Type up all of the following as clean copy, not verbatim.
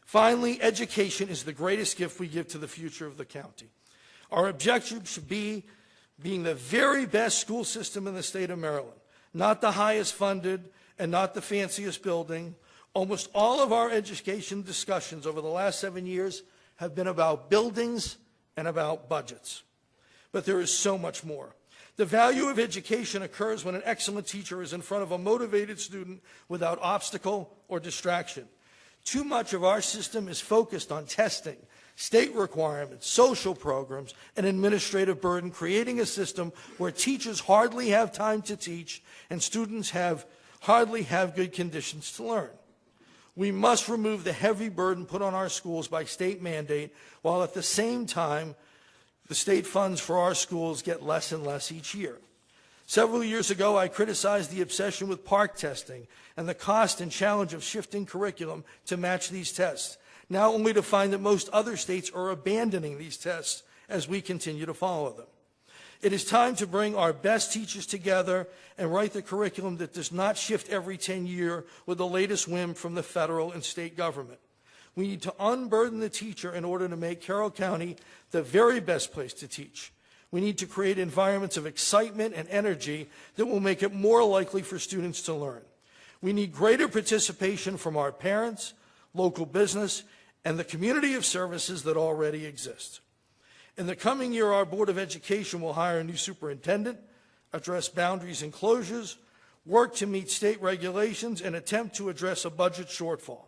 Finally, education is the greatest gift we give to the future of the county. Our objective should be being the very best school system in the state of Maryland, not the highest funded and not the fanciest building. Almost all of our education discussions over the last 7 years have been about buildings and about budgets. But there is so much more. The value of education occurs when an excellent teacher is in front of a motivated student without obstacle or distraction. Too much of our system is focused on testing, state requirements, social programs, and administrative burden, creating a system where teachers hardly have time to teach and students hardly have good conditions to learn. We must remove the heavy burden put on our schools by state mandate, while at the same time, the state funds for our schools get less and less each year. Several years ago, I criticized the obsession with PARCC testing and the cost and challenge of shifting curriculum to match these tests, now only to find that most other states are abandoning these tests as we continue to follow them. It is time to bring our best teachers together and write the curriculum that does not shift every 10 years with the latest whim from the federal and state government. We need to unburden the teacher in order to make Carroll County the very best place to teach. We need to create environments of excitement and energy that will make it more likely for students to learn. We need greater participation from our parents, local business, and the community of services that already exist. In the coming year, our Board of Education will hire a new superintendent, address boundaries and closures, work to meet state regulations, and attempt to address a budget shortfall.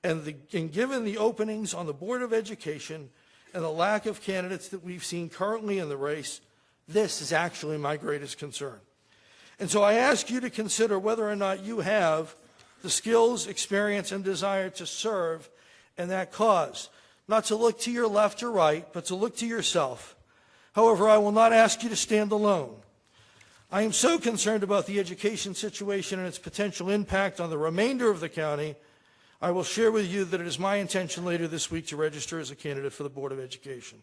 And given the openings on the Board of Education and the lack of candidates that we've seen currently in the race, this is actually my greatest concern. And so I ask you to consider whether or not you have the skills, experience, and desire to serve in that cause. Not to look to your left or right, but to look to yourself. However, I will not ask you to stand alone. I am so concerned about the education situation and its potential impact on the remainder of the county, I will share with you that it is my intention later this week to register as a candidate for the Board of Education.